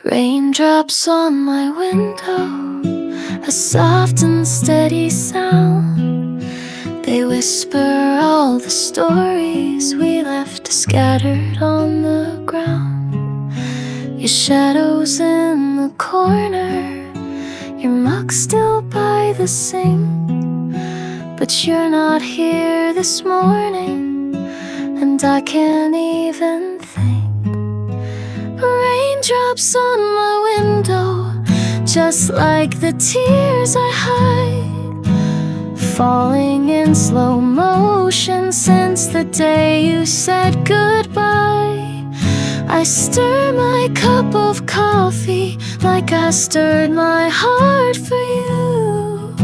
Raindrops on my window, a soft and steady sound. They whisper all the stories we left scattered on the ground. Your shadows in the corner, your mug still by the sink. But you're not here this morning, and I can't even think. Raindrops on my window, just like the tears I hide, falling in slow motion since the day you said goodbye. I stir my cup of coffee like I stirred my heart for you,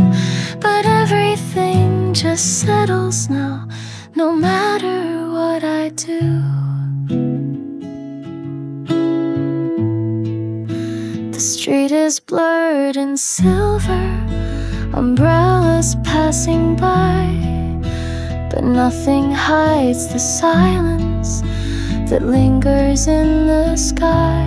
but everything just settles now, no matter what I do. The street is blurred in silver, umbrellas passing by, but nothing hides the silence that lingers in the sky.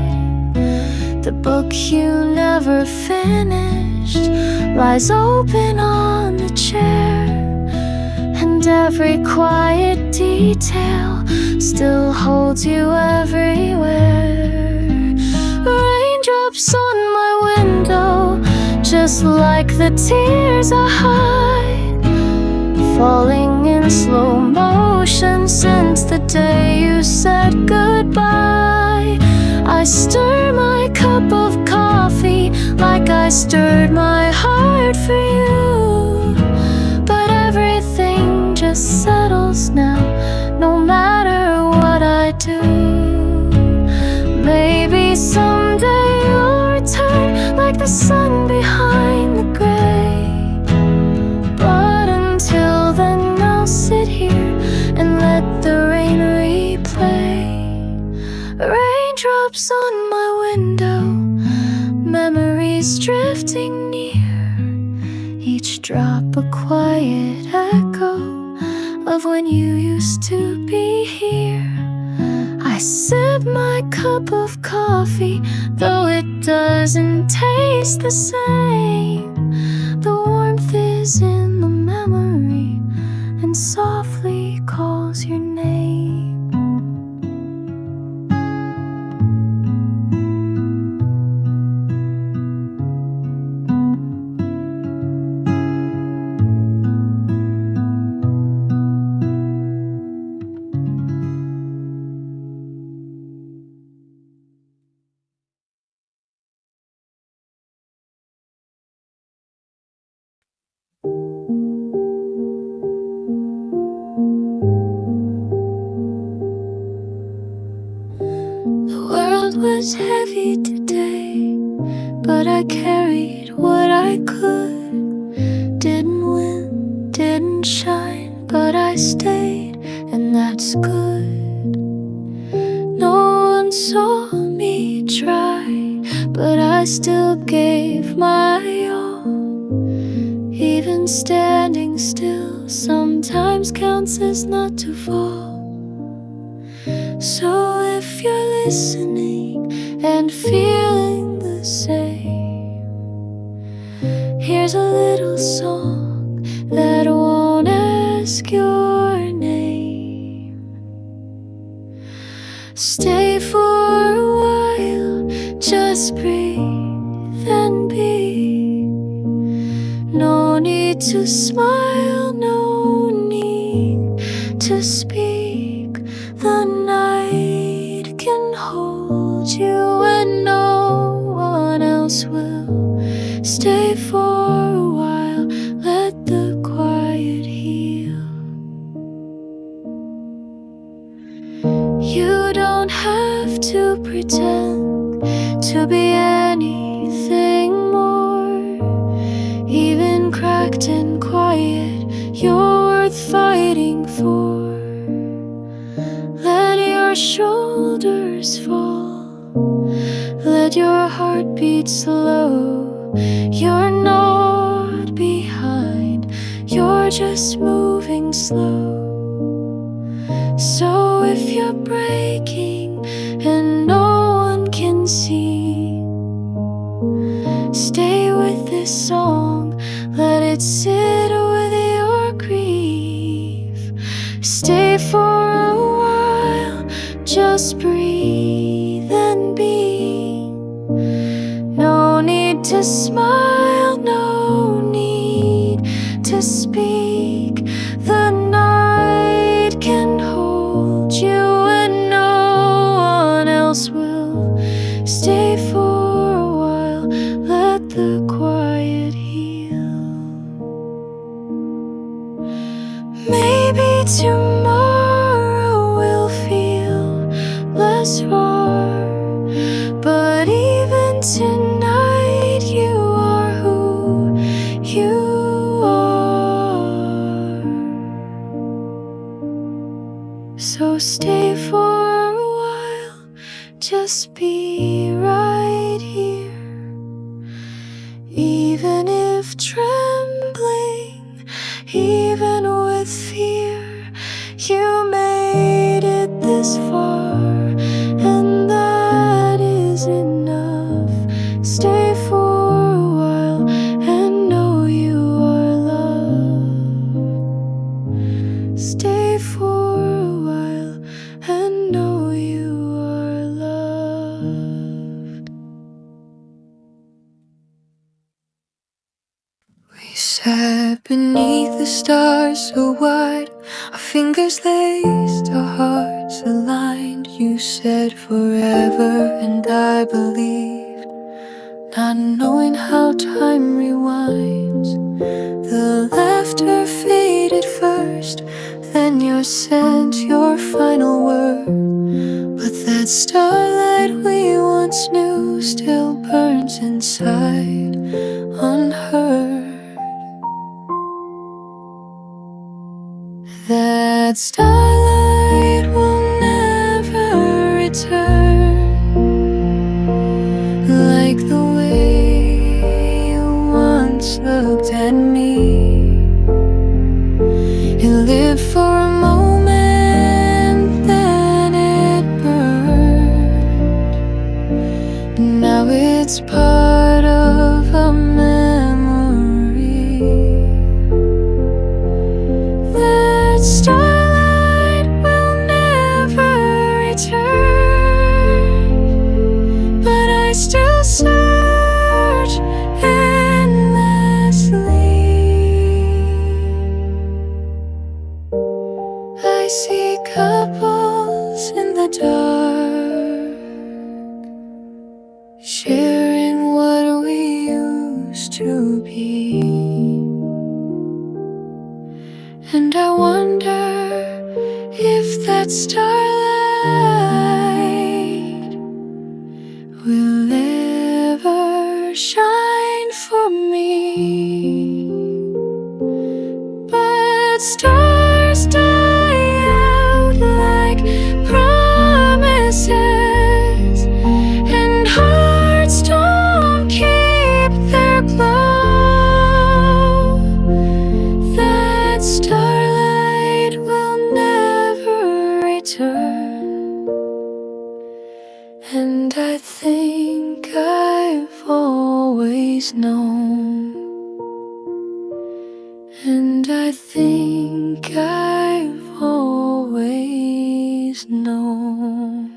The book you never finished lies open on the chair, and every quiet detail still holds you everywhere. Raindrops on my window, just like the tears I hide, falling in slow motion since the day you said goodbye. I stir my cup of coffee like I stirred my heart for you, but everything just settles now, no matter what I do. Maybe someday you'll return like the sun behind the gray, but until then I'll sit here and let the rain replay. Raindrops on my window, memories drifting near, each drop a quiet echo of when you used to be here. I sip my cup of coffee, though it doesn't taste the same. The warmth is in the memory and softly calls your name. Was heavy today, but I carried what I could. Didn't win, didn't shine, but I stayed, and that's good. No one saw me try, but I still gave my all. Even standing still sometimes counts as not to fall. So if you're listening and feeling the same, here's a little song that won't ask your name. Stay for a while, just breathe and be. No need to smile, no need to speak. The night can hold you when no one else will. Stay for a while, let the quiet heal. You don't have to pretend to be anything more. Even cracked and quiet, you're worth fighting for. Let your shoulders fall, let your heart beat slow. You're not behind, you're just moving slow. So if you're breaking and no one can see, this song, let it sit with your grief. Stay for a while, just breathe and be. No need to smile, no need to speak. The night can hold you and no one else will. Stay for a while, let the quiet heal. Maybe tomorrow will feel less far, but even tonight you are who you are. So stay for a while, just be right here. Even if trembling, even with fear, you made it this far, and that is enough. Stay for a while and know you are loved. Stay for a while and know you are loved. We sat beneath the stars so wide, our fingers laced, our hearts aligned. You said forever and I believed, not knowing how time rewinds. The laughter faded first, then you sent your final word. But that starlight we once knew still burns inside, unheard. That starlight will never return, like the way you once looked at me. It lived for a moment, then it burned. Now it's part of a memory. That starlight will never return, but I still search endlessly. I see couples in the dark, sharing what we used to be. And I wonder if that starlight will ever shine for me. But stars die out like promises, and hearts don't keep their glow. That starlight will never return, and I think I've always known, and I think I've always known.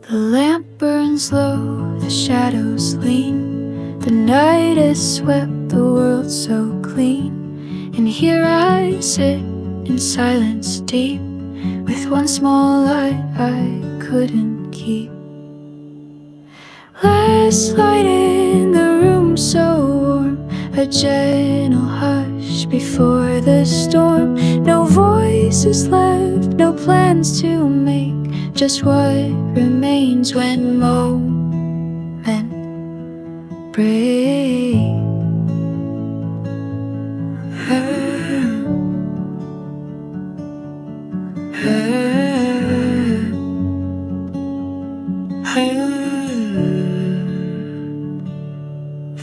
The lamp burns low, the shadows lean. The night has swept the world so clean. And here I sit in silence deep, with one small light I couldn't keep. Last light in the room so warm, a gentle hush before the storm. No voices left, no plans to make, just what remains when moment break.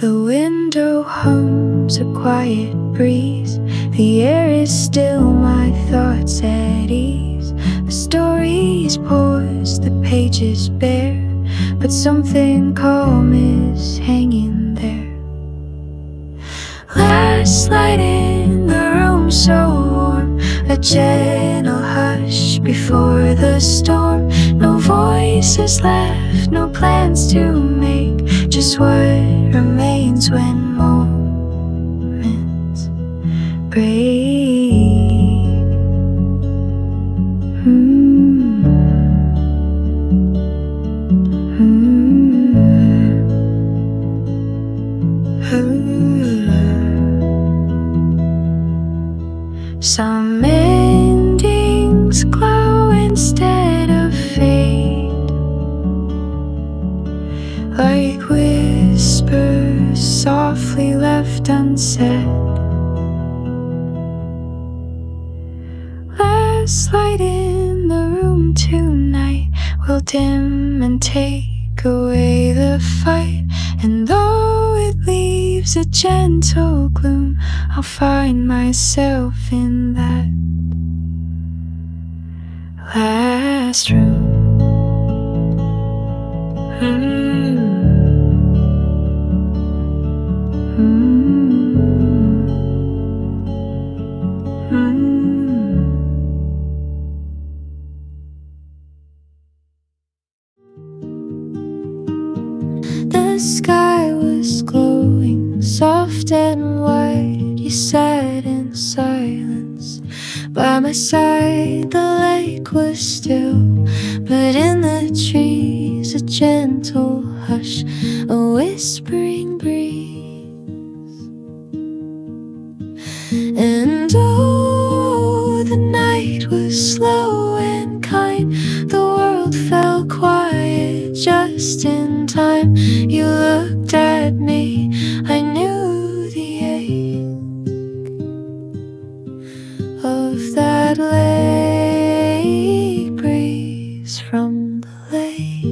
The window hums a quiet breeze. The air is still, my thoughts at ease. The story is paused, the pages bare, but something calm is hanging there. Last light in the room so warm, a gentle hush before the storm. No voices left, no plans to make, just what remains when moments break. Some endings glow instead of fade, like whispers softly left unsaid. Last light in the room tonight will dim and take away the fight, and though it leaves a gentle gloom, I'll find myself in that last room. The sky was glowing, soft and white. You sat in silence by my side. The lake was still, but in the trees a gentle hush, a whispering breeze. And oh, the night was slow and kind. The world fell quiet just in time. You looked at me, I knew the ache of that lake breeze from the lake.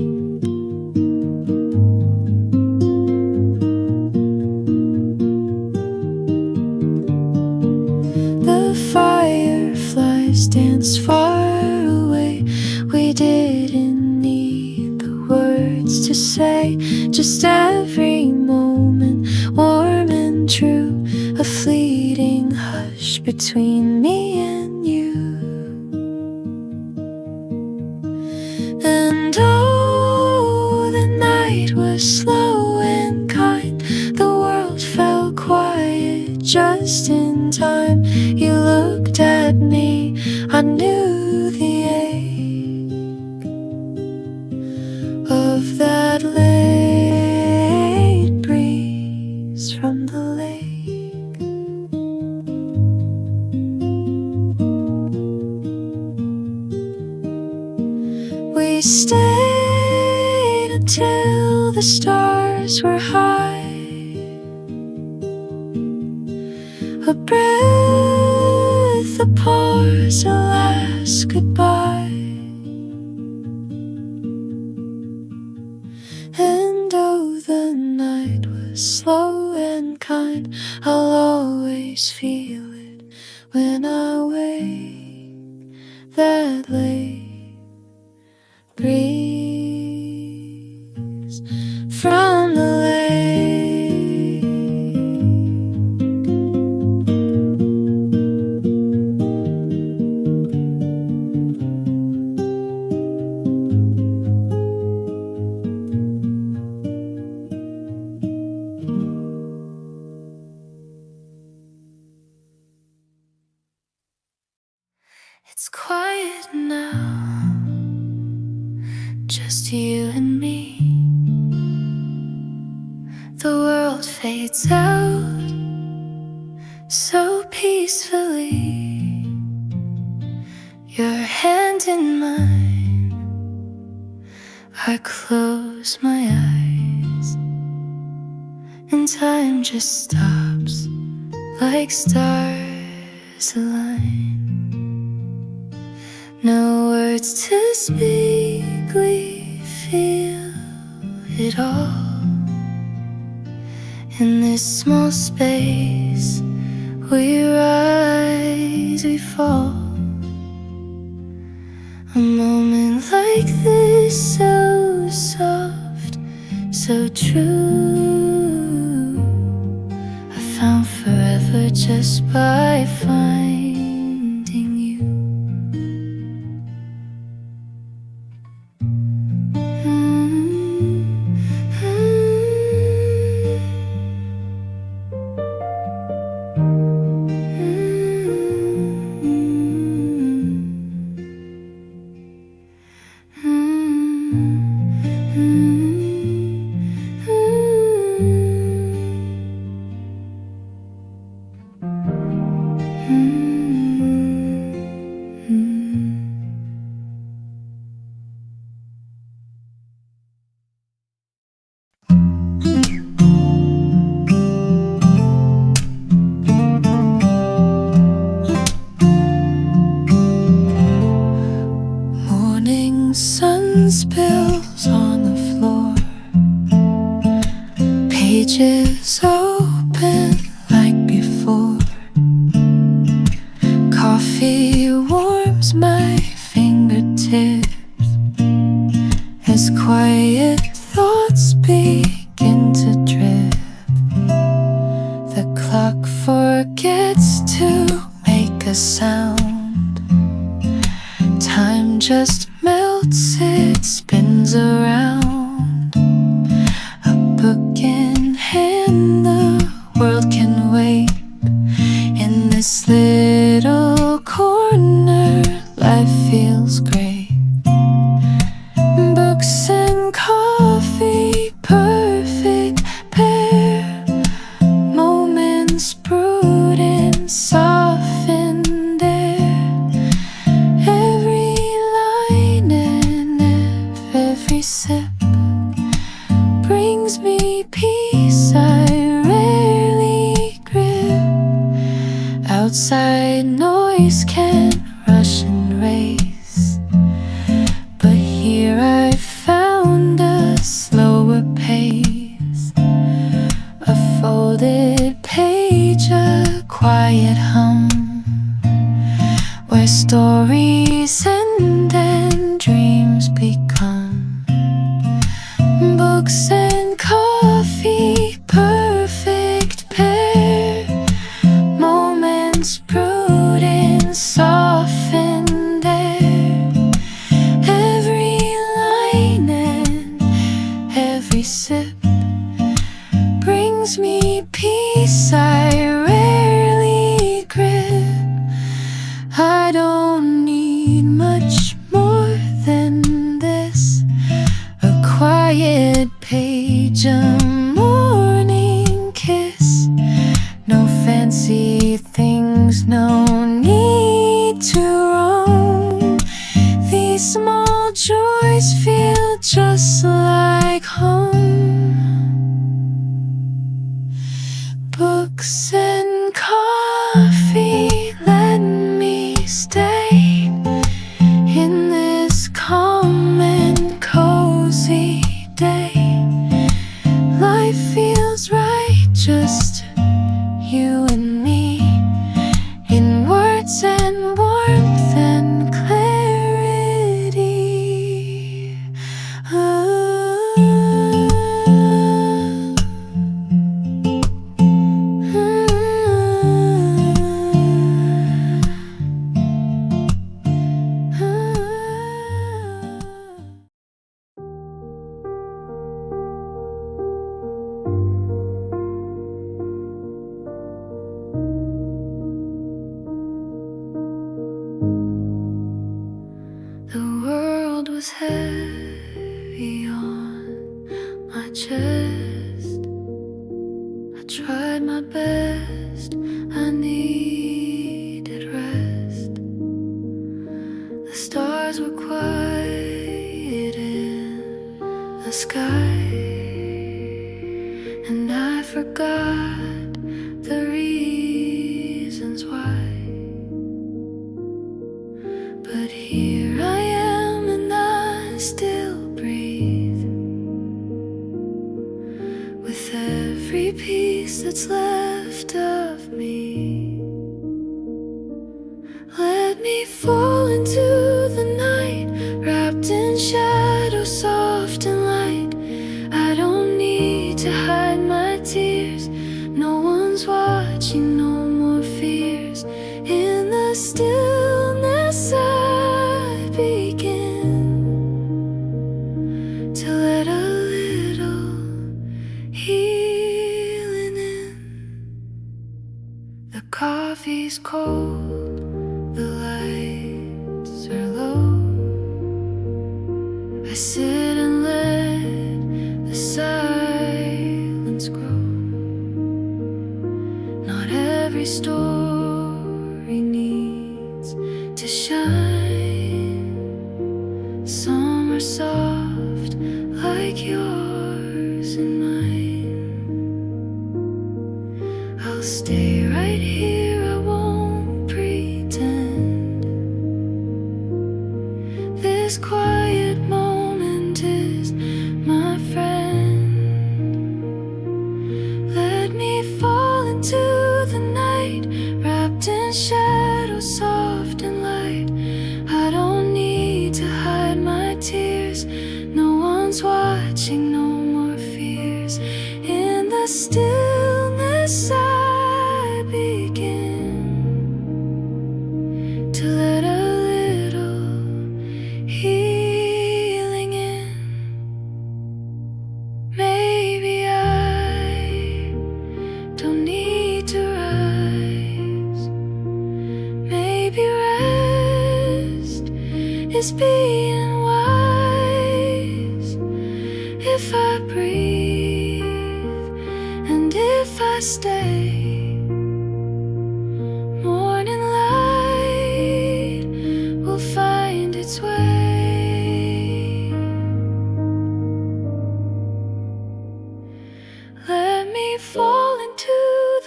The fireflies danced far away. We didn't need the words to say, just every moment warm and true, a fleeting hush between me and you. And oh, the night was slow and kind. The world fell quiet just in time. You looked at me, I knew the ache of that late breeze from the lake. We stayed until the stars were high, a breath, a pause, a last goodbye. And oh, the night was slow and kind. I'll always feel it when I wake. That lake breeze from the lake. It's quiet now, just you and me. The world fades out so peacefully. Your hand in mine, I close my eyes, and time just stops like stars align. No words to speak, we feel it all In this small space, we rise, we fall. A moment like this, so soft, so true. I found forever just by finding you. Sun spills on the floor, pages open like before. Coffee warms my fingertips as quiet thoughts begin to drift. The clock forgets to make a sound. Time just melts, it spins around. A book in hand, the world can wait. In this little corner, life feels great. Books and coffee, perfect pair. Moments brewed in softened air. Every line and every sip brings me peace I rarely grip. Outside noise can rush and race, but here I found a slower pace. A folded page, a quiet hum, where stories end and dreams become. Books and coffee, perfect pair. Moments brewed in softened air. Every line and every sip brings me peace I rarely grip. I don't need much more than this. A quiet page, a morning kiss. No fancy things, no need to roam. These small joys feel just like home. Books and coffee, let me stay in this calm and cozy day. Life feels right, just you and me, in words and warmth and clarity. The world was heavy on my chest. I tried my best, I needed rest. The stars were quiet in the sky, and I forgot the reasons why. But here I am and I still breathe. With every piece piece that's left of me. Let me fall into the night, wrapped in shadow, soft and light. I don't need to hide my tears. No one's watching, no more fears. In the stillness I begin to let a little healing in. The coffee's cold, the lights are low. I sit and let the silence grow. Not every story needs to shine. Some are soft like yours and mine. I'll stay right here, I won't pretend. This quiet moment is my friend. Let me fall into the night, wrapped in shadow, soft and light. I don't need to hide my tears. No one's watching, no more fears. In the stillness I begin to let a little healing in. Maybe I don't need to rise. Maybe rest is being wise. If I breathe and if I stay, morning light will find its way. Let me fall into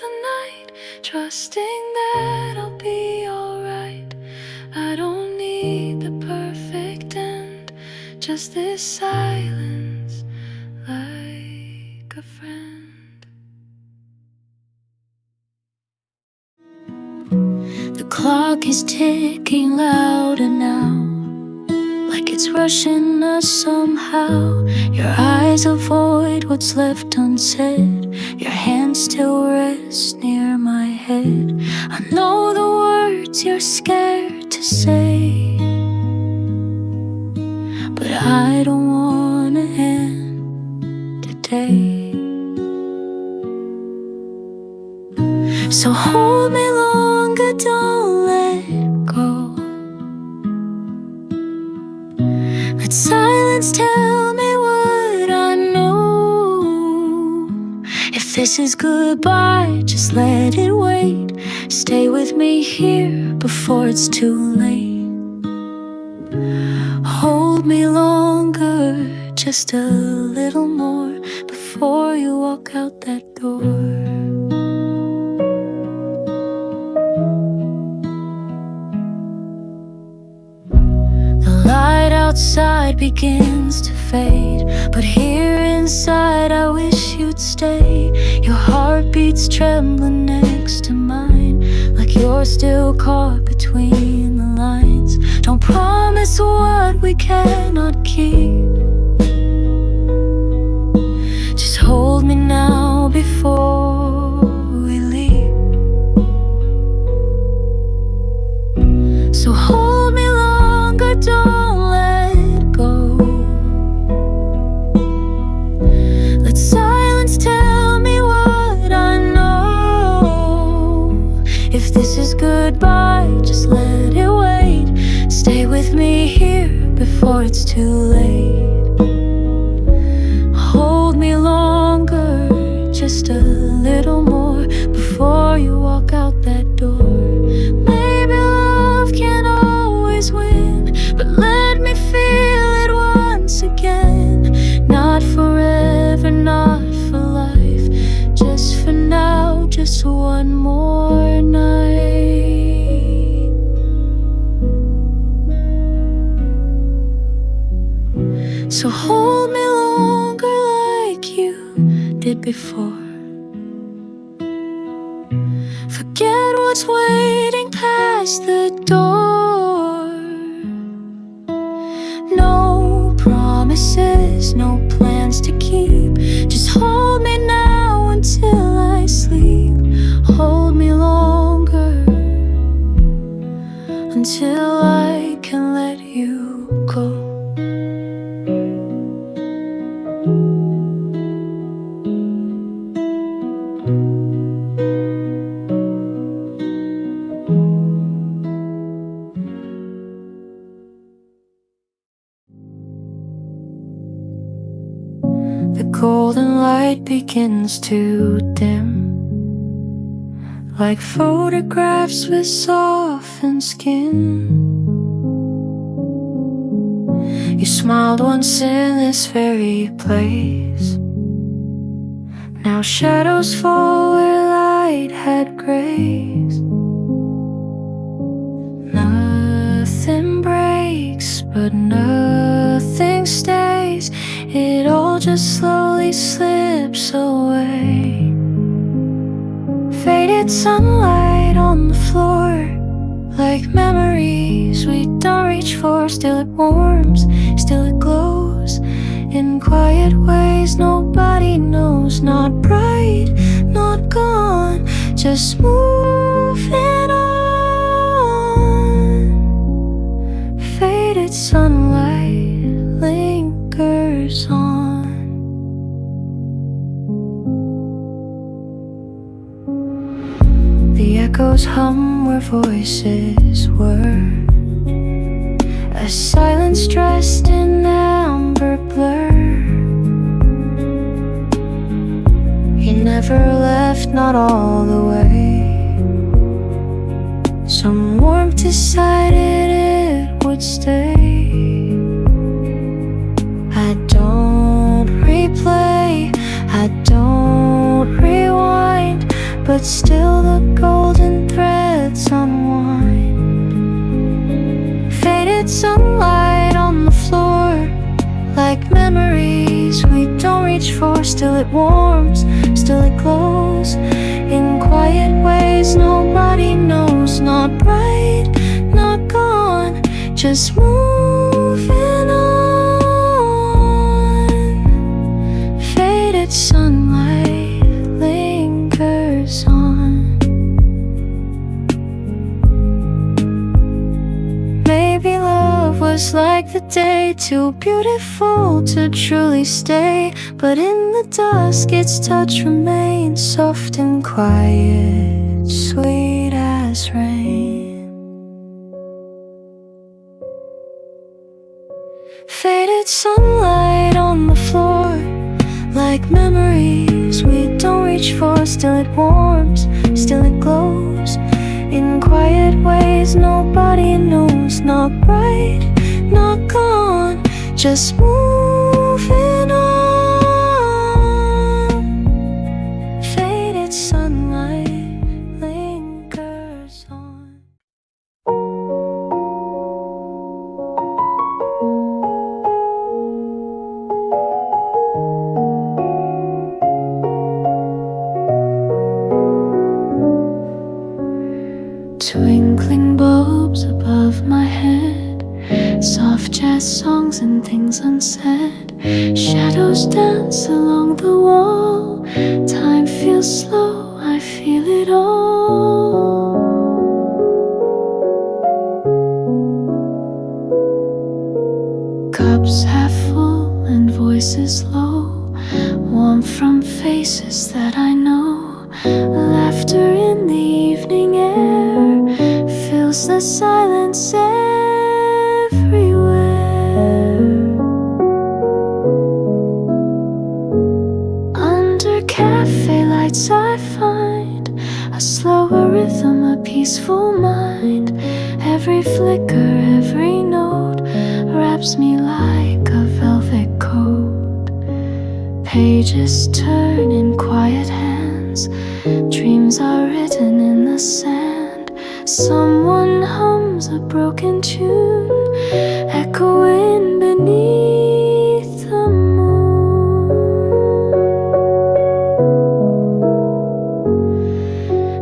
the night, trusting that I'll be alright. I don't need the perfect end, just this silence like a friend. The clock is ticking louder now, like it's rushing us somehow. Your eyes avoid what's left unsaid. Your hand still rests near my head. I know the words you're scared to say, but I don't wanna end today. So hold me longer, don't let go. Let silence tell me what I know. If this is goodbye, just let it wait. Stay with me here before it's too late. Hold me longer, just a little more, before you walk out that door. Outside begins to fade, but here inside I wish you'd stay. Your heartbeat's trembling next to mine, like you're still caught between the lines. Don't promise what we cannot keep. Just hold me now before we leave. So hold me longer, don't tell me what I know. If this is goodbye, just let it wait. Stay with me here before it's too late. Hold me longer, just a little more, before you walk out that door. Maybe love can't always win, but let me feel it once again. Not forever, not for life, just for now, just one more night. So hold me longer like you did before. past the door. No promises, no plans to keep. Just hold me now until I sleep. Hold me longer until I can let you go. The golden light begins to dim, like photographs with softened skin. You smiled once in this very place. Now shadows fall where light had grace. Nothing breaks, but nothing stays. It all just slowly slips away. Faded sunlight on the floor, like memories we don't reach for. Still it warms, still it glows, in quiet ways nobody knows. Not bright, not gone, just moving on. Faded sunlight lingers on. The echoes hum where voices were, a silence dressed in amber blur. You never left, not all the way. Some warmth decided it would stay. I don't replay, I don't rewind, but still the golden threads unwind. Faded sunlight on the floor, like memories we don't reach for. Still it warms, still it glows, in quiet ways nobody knows. Not bright, not gone, just moving on. Faded sunlight lingers on. Maybe love was like the day, too beautiful to truly stay. But in the dusk its touch remains, soft and quiet, sweet as rain. Faded sunlight on the floor, like memories we don't reach for. Still it warms, still it glows, in quiet ways nobody knows. Not bright, not gone, just moving on. Faded sunlight lingers on. Twinkling bulbs above my head, soft jazz songs and things unsaid. Shadows dance along the wall. Time feels slow, I feel it all. Cups half full and voices low, warmth from faces that I know. Laughter in the evening air fills the silence everywhere. Under cafe lights I find a slower rhythm, a peaceful mind. Every flicker, every note wraps me like a velvet coat. Pages turn in quiet hands, dreams are written in the sand. Someone hums a broken tune, echoing beneath the moon.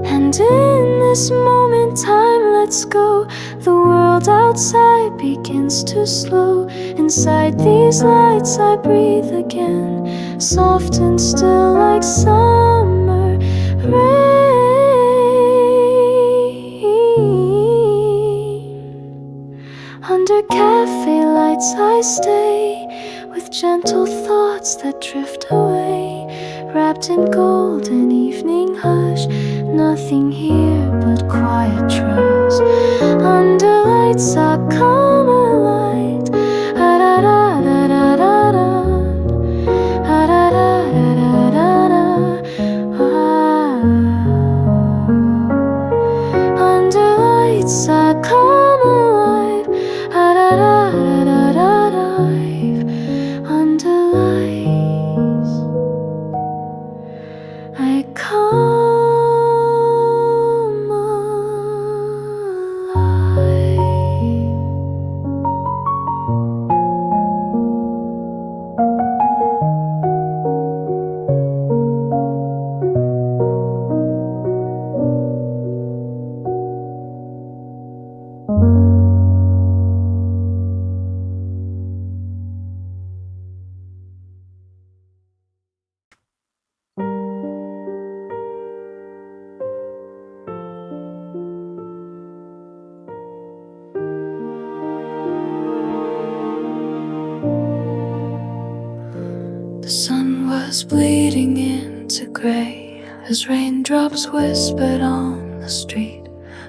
And in this moment, time let's go. The world outside begins to slow. Inside these lights I breathe again, soft and still like summer rain. Under cafe lights I stay, with gentle thoughts that drift away, wrapped in golden evening hush. Nothing here but quiet trust. Under lights I come alight. Ah-da-da-da-da-da-da. Ah-da-da-da-da-da-da. Ah. Under lights I come alive. Ah-da-da-da-da-da-da. Under lights I come alive. The sun was bleeding into gray as raindrops whispered on the street.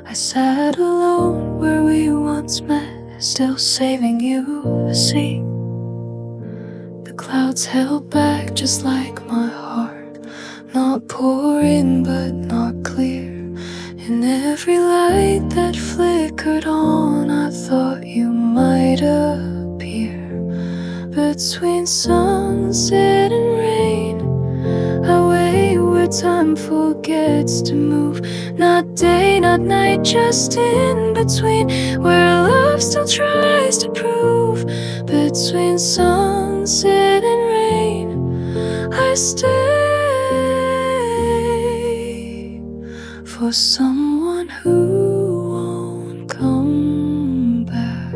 I sat alone where we once met, still saving you a seat. The clouds held back just like my heart, not pouring but not clear. In every light that flickered on, I thought you might appear. Between sunset and rain, away where time forgets to move. Not day, not night, just in between, where love still tries to prove. Between sunset and rain, I stay for someone who won't come back.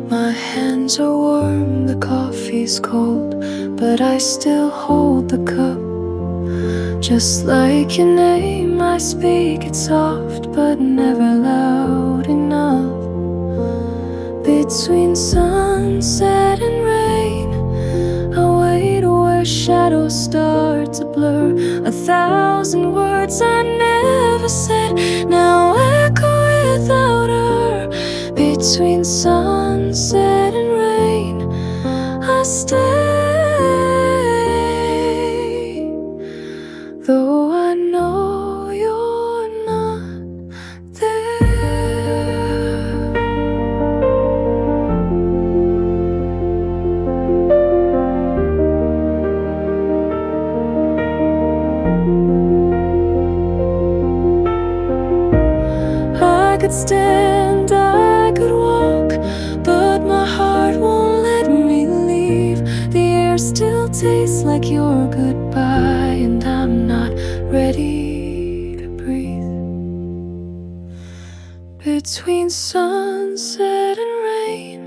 My hands are warm, the coffee's cold, but I still hold the cup. Just like your name, I speak it soft, but never loud enough. Between sunset and rain, I wait where shadows start to blur. 1,000 words I never said now echo without her. Between sunset and rain, I stay, though I know you're not there. I could stand, I could walk, but my heart won't let me leave. The air still tastes like your goodbye, and I'm not ready to breathe. Between sunset and rain,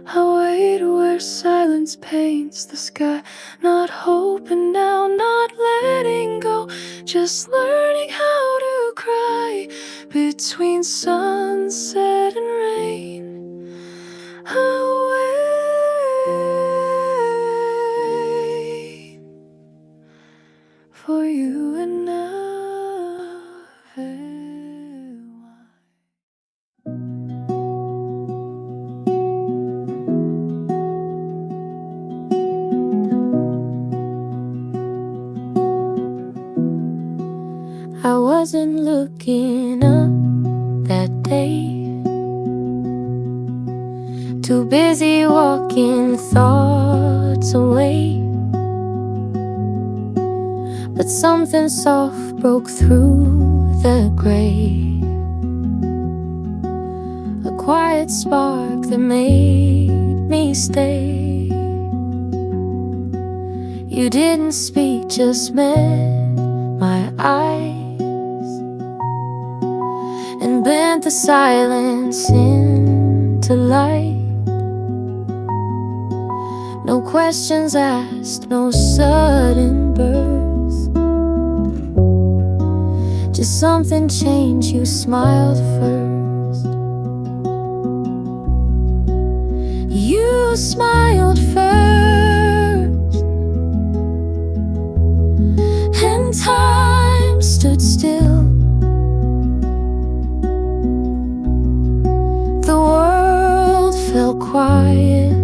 I wait where silence paints the sky. Not hoping now, not letting go, just learning how to cry. Between sunset and rain, I wait for you and nothing. I wasn't looking up that day, too busy walking thoughts away. But something soft broke through the gray. A quiet spark that made me stay. You didn't speak, just met my eyes and bent the silence into light. No questions asked, no sudden birth, just something changed. You smiled first. You smiled first, and time stood still. The world felt quiet,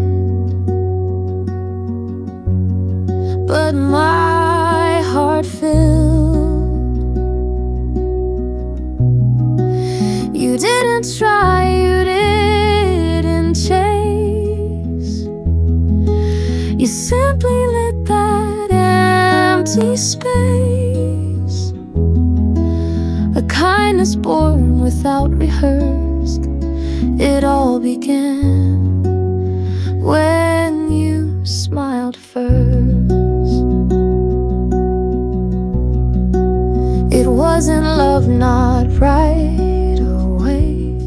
but my heart filled. You didn't try, you didn't chase. You simply lit that empty space. A kindness born without rehearsed. It all began when you smiled first. It wasn't love, not right away,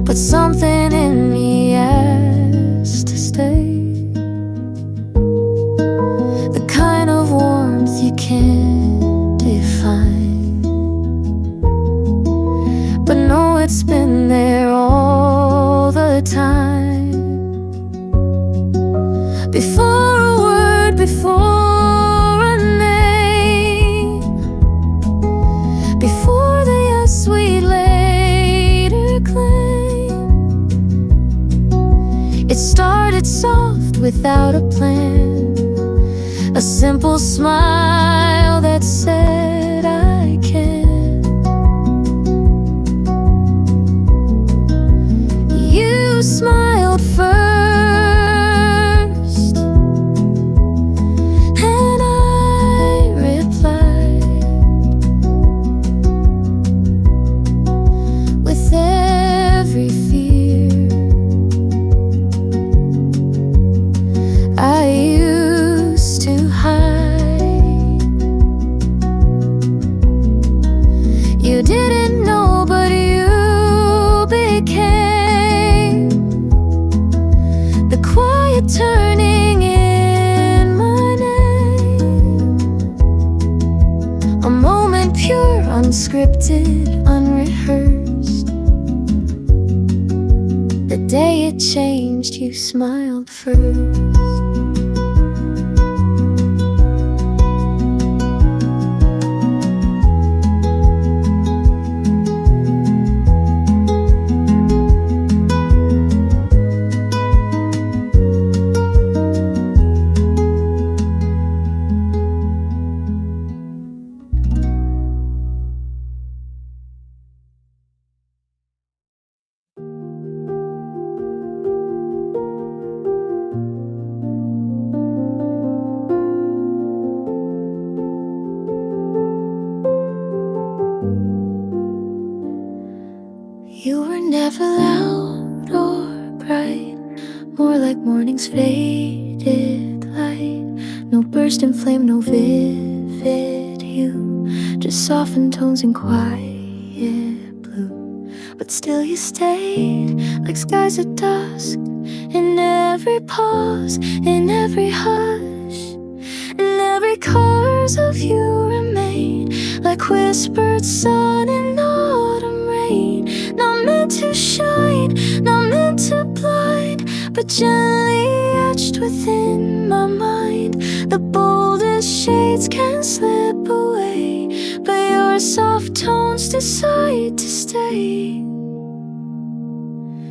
but something in me asked to stay. The kind of warmth you can't define, but know it's been there all the time. Before a word, before we later claim. It started soft without a plan, a simple smile that said I can. You smiled first, and I replied with every fear. I used to hide. You didn't know, but you became the quiet turning in my name. A moment pure, unscripted, unrehearsed. The day it changed, you smiled first. You were never loud or bright, more like morning's faded light. No burst in flame, no vivid hue, just softened tones and quiet blue. But still you stayed, like skies at dusk, in every pause, in every hush, in every chorus of you remain, like whispered sun in autumn rain. Not meant to shine, not meant to blind, but gently etched within my mind. The boldest shades can slip away, but your soft tones decide to stay.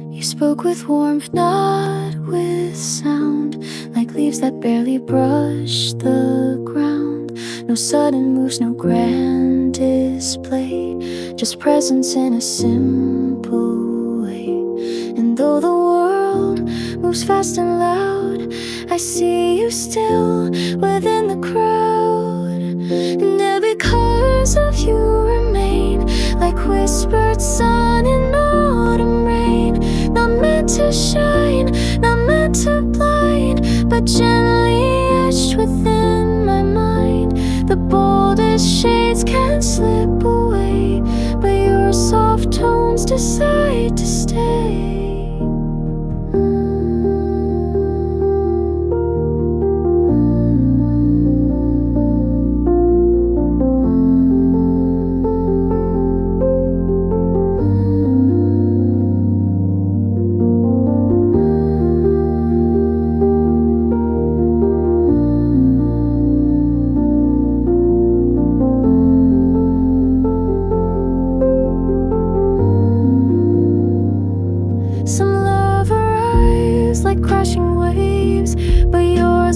You spoke with warmth, not with sound, like leaves that barely brush the ground. No sudden moves, no grand display, just presence in a simple way. And though the world moves fast and loud, I see you still within the crowd. And every chorus of you remain, like whispered sun in meant to shine, not meant to blind, but gently etched within my mind. The boldest shades can slip away, but your soft tones decide to stay.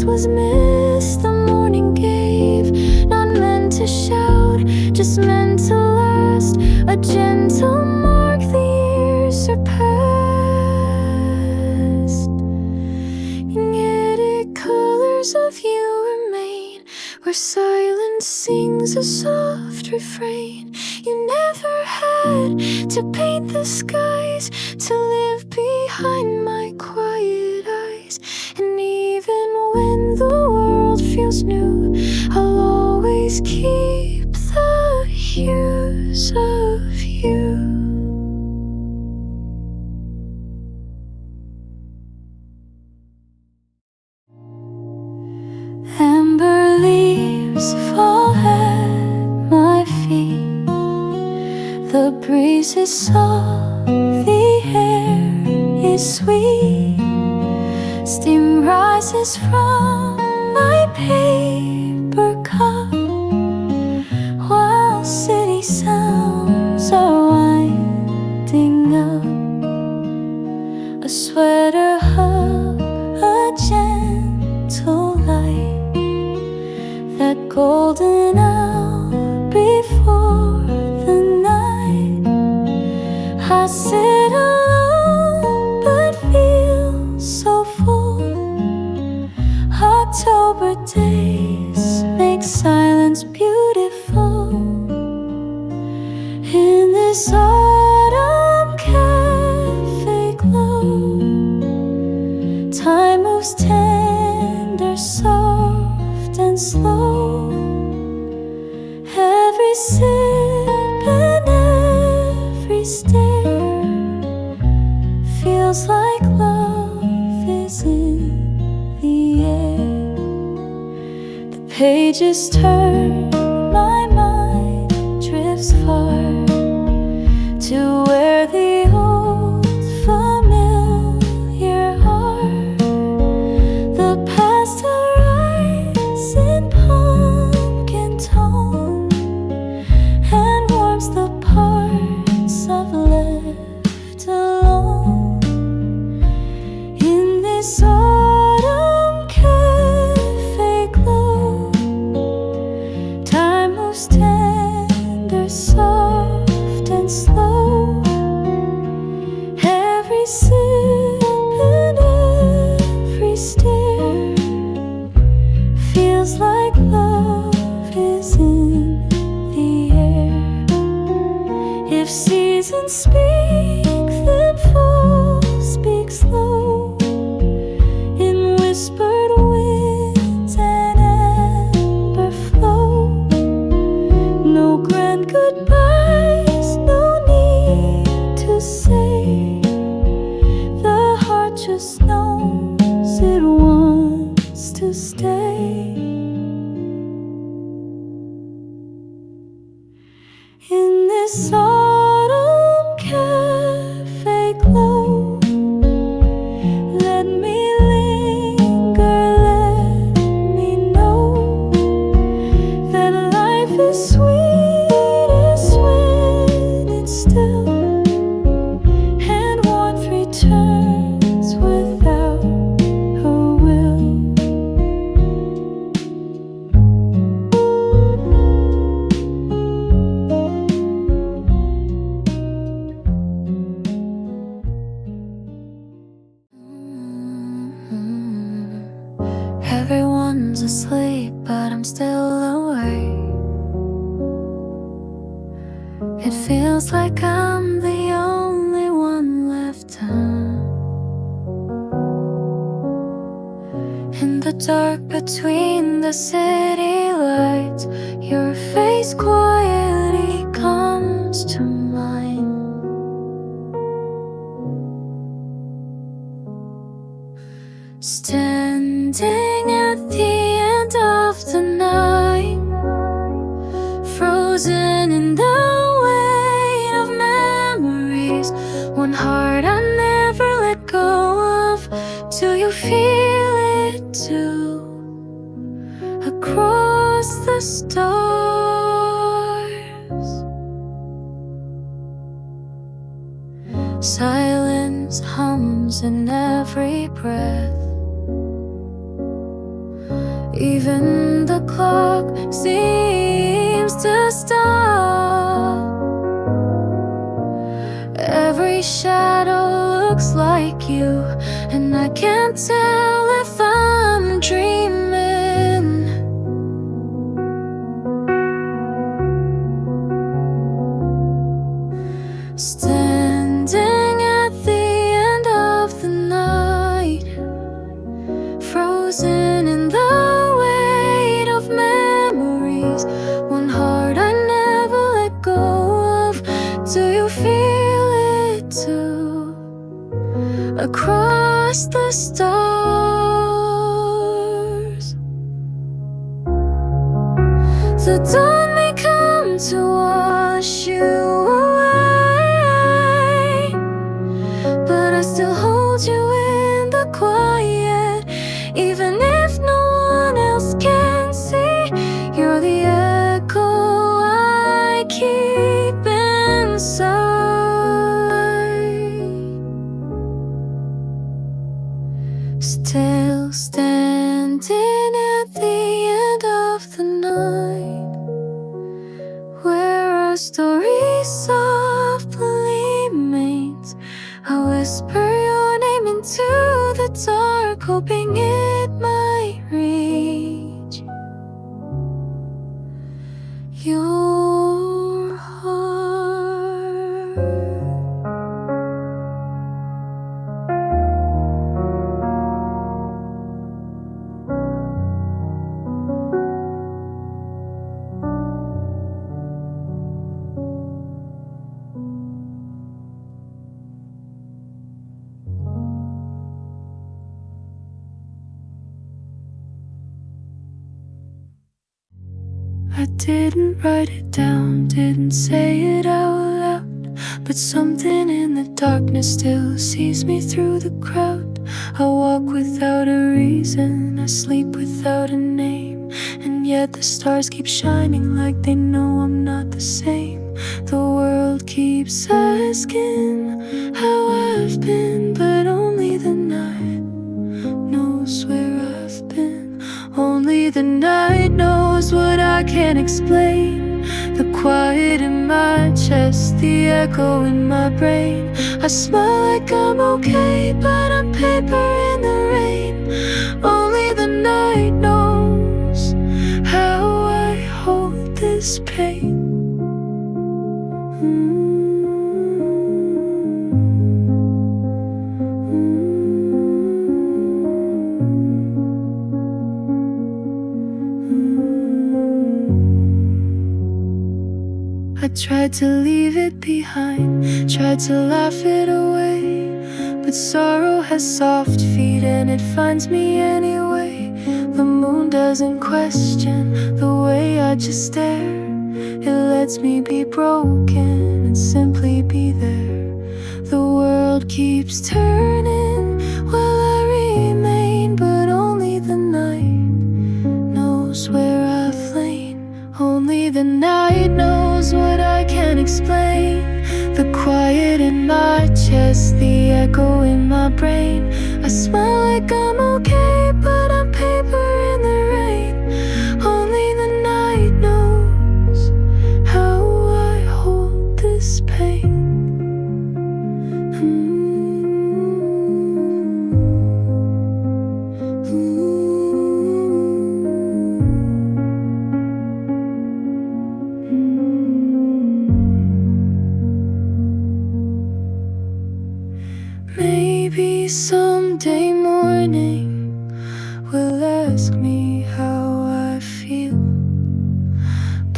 Was missed the morning gave, not meant to shout, just meant to last, a gentle mark the years surpassed. Magnetic colors of you remain, where silence sings a soft refrain. You never had to paint the skies, to live behind my quiet eyes. And even when the world feels new, I'll always keep the hues of you. Amber leaves fall at my feet. The breeze is soft, the air is sweet. Steam rises from my paper cup, while city sounds are winding up. A sweater hug, a gentle light, that golden hour before the night. I sit alone but feel so full. October days make silence beautiful. In this autumn cafe glow, time moves tender, soft and slow. Every sip and every stare feels like love is in the air. The pages turn, my mind drifts far to where the old familiar are. The past arrives in pumpkin tone and warms the parts I've left alone. In this autumn cafe glow, time moves tender, soft and slow. Every sip and every stare feels like love is in the air. If seasons speak, then fall speaks low, in whispered winds and amber flow. No grand goodbyes, no need to say. The heart just knows it wants to stay. In this autumn cafe glow, let me linger, let me know that life is sweetest when it's still, and warmth returns without her will. Everyone's asleep, but I'm still awake. It feels like I'm the only one left dark between the city lights, your face quietly comes to mind. Standing at the end of the night, frozen in the weight of memories, one heart I never let go of. Do you feel it too? Across the stars, silence hums in every breath. Even the clock seems to stop. Every shadow looks like you, and I can't tell if I'm dreaming. Standing at the end of the night, frozen in the weight of memories, one heart I never let go of. Do you feel it too? Across the stars, the dawn may come to wash you away, but I still hold you in the quiet. Even if no one else can see, you're the echo I keep inside. Still standing at the end of the night, where our story softly mates, I whisper your name into the dark, hoping it might reach your heart. I didn't write it down, didn't say it out loud, but something in the darkness still sees me through the crowd. I walk without a reason, I sleep without a name, and yet the stars keep shining like they know I'm not the same. The world keeps asking how I've been, but only the night knows where I've been. Only the night knows what I can't explain. The quiet in my chest, the echo in my brain. I smile like I'm okay, but I'm paper in the rain. Only the night knows how I hold this pain. I tried to leave it behind, tried to laugh it away, but sorrow has soft feet and it finds me anyway. The moon doesn't question the way I just stare. It lets me be broken and simply be there. The world keeps turning while I remain, but only the night knows where I've lain. Only the night knows what I can't explain. The quiet in my chest, the echo in my brain. I smile like I'm okay, but I'm paper in the rain. Only the night knows how I hold this pain. Maybe someday morning we'll let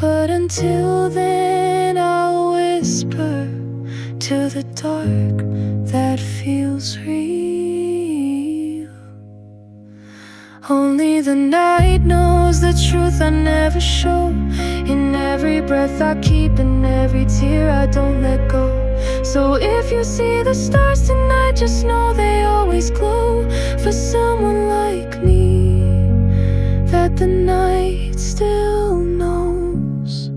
But until then I'll whisper to the dark that feels real. Only the night knows the truth I never show. In every breath I keep, in every tear I don't let go. So if you see the stars tonight, just know they always glow. For someone like me, that the night still knows.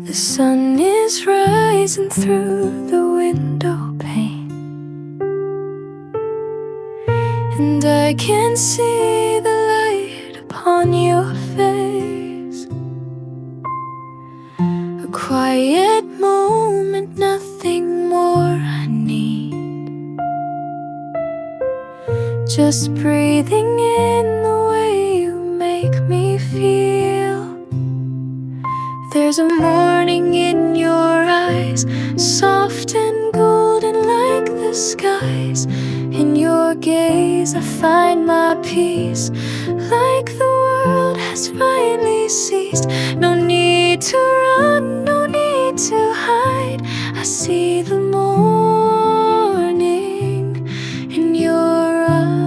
The sun is rising through the window pane, and I can see the light upon your face. A quiet moment, nothing more I need. Just breathing in the way you make me feel. There's a morning in your eyes, soft and golden like the skies. In your gaze I find my peace, like the world has finally ceased. No need to run, no need to hide. I see the morning in your eyes.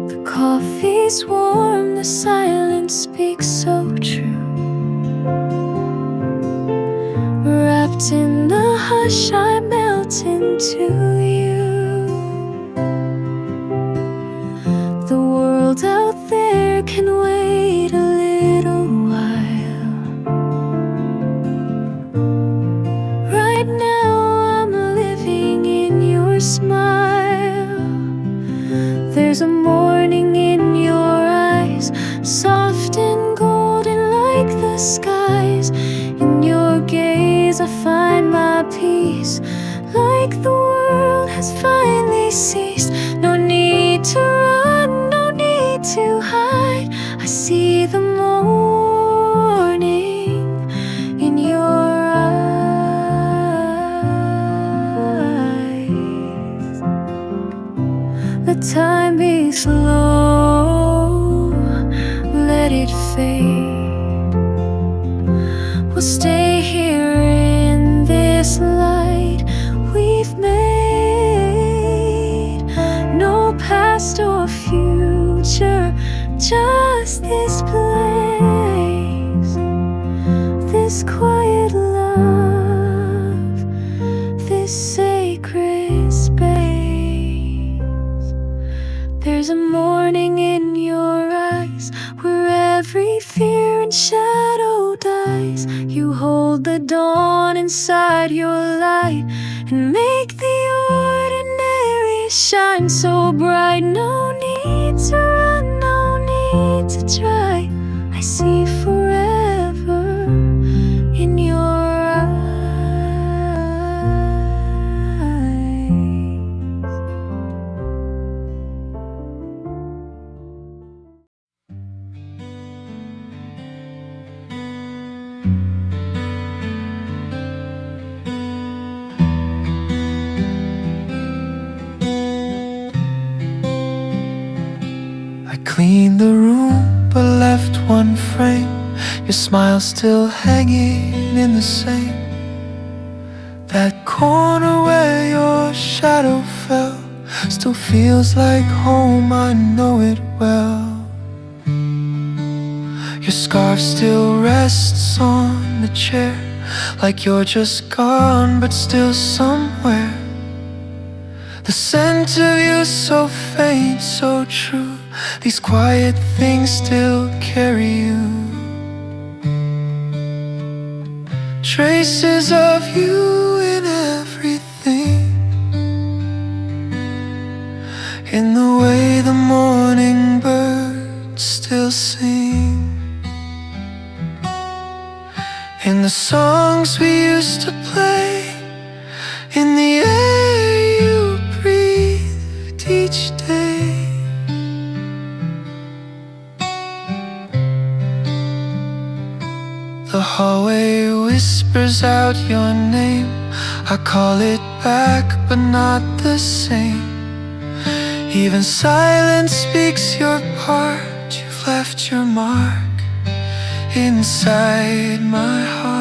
The coffee's warm, the silence speaks so true. Wrapped in the hush, I melt into you. The world out there can wait a little while. Right now I'm living in your smile. There's a morning in your eyes, soft and golden like the skies. In your gaze I find my peace, like the world has finally ceased. No need to run, no need to hide. I see the morning in your eyes. Let time be slow, let it fade. We'll stay here in this light we've made. No past or future, just this place, this quiet love, this sacred space. There's a morning in your eyes where every fear and shadow dies. You hold the dawn inside your light and make the ordinary shine so bright. No need to run, no need to try. I see forever in your eyes. I cleaned the room but left one frame, your smile still hanging in the same. That corner where your shadow fell still feels like home, I know it well. Your scarf still rests on the chair, like you're just gone but still somewhere. The scent of you so faint, so true. These quiet things still carry you. Traces of you in everything, in the way the morning birds still sing, in the songs we used to play, in the air you breathed each day. The hallway whispers out your name. I call it back, but not the same. Even silence speaks your part. You've left your mark inside my heart.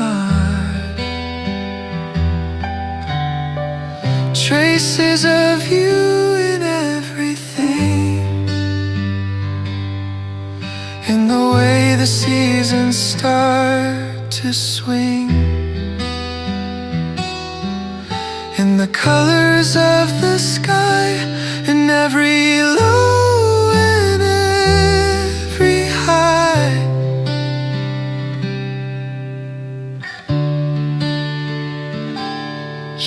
Traces of you in everything, in the way the seasons start to swing, in the colors of the sky, in every low and every high.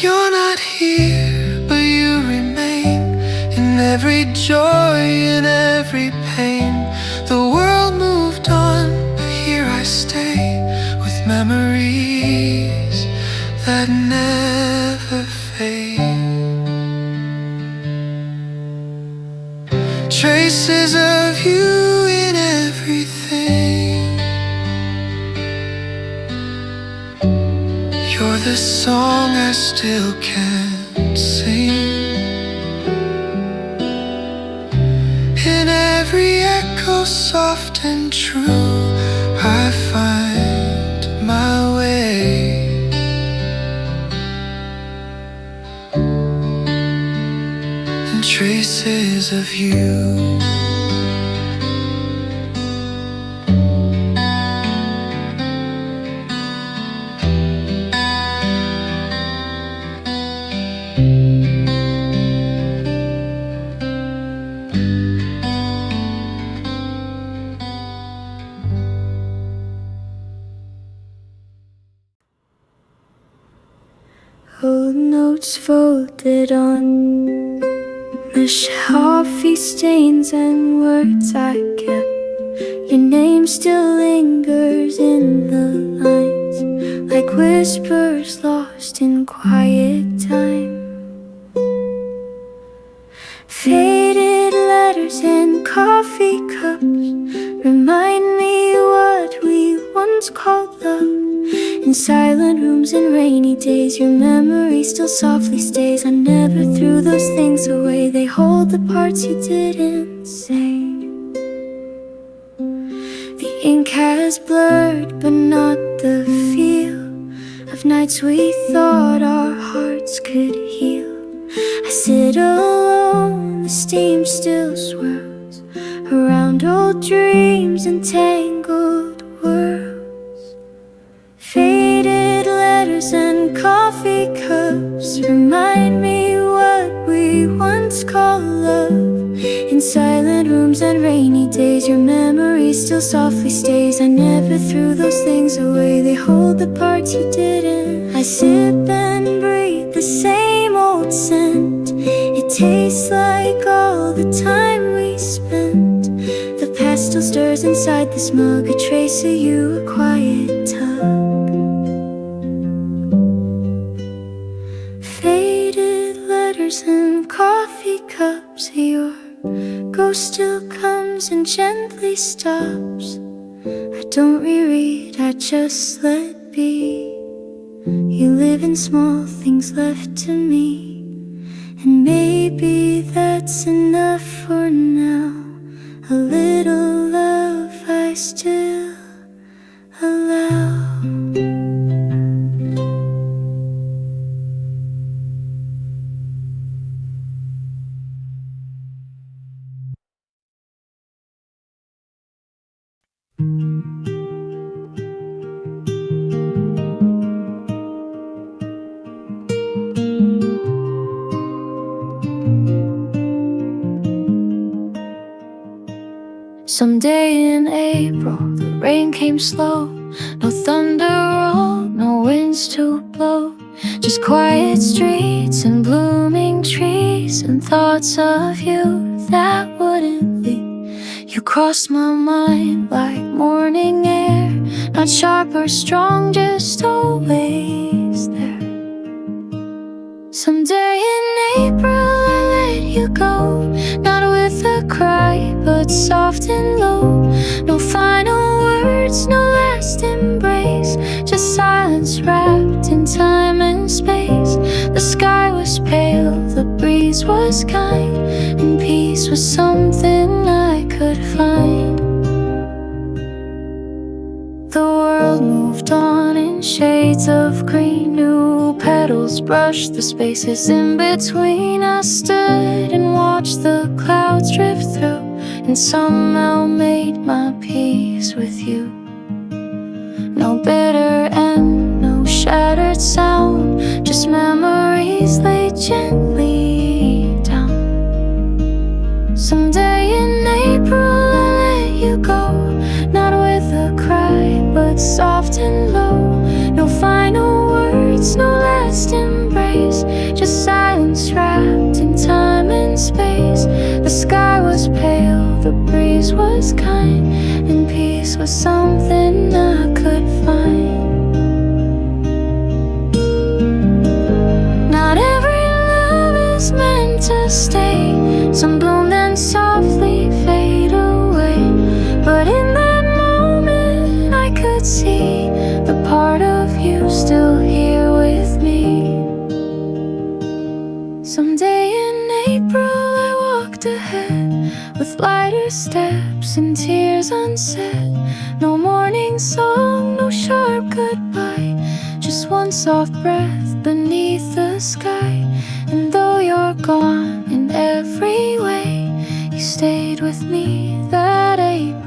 You're not here, but you remain, in every joy, in every pain. The world moved on, but here I stay, with memories that never fade. Traces of you in everything. You're the song I still can't sing. In every echo, soft and true, I find my way. And traces of you. Old notes folded on the coffee stains and words I kept. Your name still lingers in the lines, like whispers lost in quiet time. Faded letters and coffee cups remind me what we once called love. In silent rooms and rainy days, your memory still softly stays. I never threw those things away. They hold the parts you didn't say. The ink has blurred, but not the feel of nights we thought our hearts could heal. I sit alone, the steam still swirls around old dreams and tangled worlds. Faded letters and coffee cups remind me what we once called love. In silent rooms and rainy days, your memory still softly stays. I never threw those things away. They hold the parts you didn't. I sip and breathe the same old scent. It tastes like all the time we spent. The past still stirs inside this mug, a trace of you, a quiet tug. Faded letters and coffee cups, your ghost still comes and gently stops. I don't reread, I just let be. You live in small things left to me, and maybe that's enough for now. A little love I still allow. Someday in April, the rain came slow. No thunder rolled, no winds to blow. Just quiet streets and blooming trees and thoughts of you that wouldn't leave. You cross my mind like morning air, not sharp or strong, just always there. Someday in April I'll let you go, not with a cry, but soft and low. No final words, no last embrace, just silence wrapped in time and space. The sky was pale, the breeze was kind, and peace was something I could find. The world moved on in shades of green, new petals brushed the spaces in between. I stood and watched the clouds drift through, and somehow made my peace with you. No bitter end, no shattered sound, just memories laid gently down. Someday in April I'll let you go, not with a cry, but soft and low. No final words, no last embrace, just silence wrapped in time and space. The sky was pale, the breeze was kind, and peace was something I could find. Not every love is meant to stay, some bloom then softly fade away. But in that moment I could see the part of you still here with me. Someday in April I walked ahead with lighter steps and tears unsaid. No morning song, no sharp goodbye, just one soft breath beneath the sky. And though you're gone in every way, you stayed with me that April.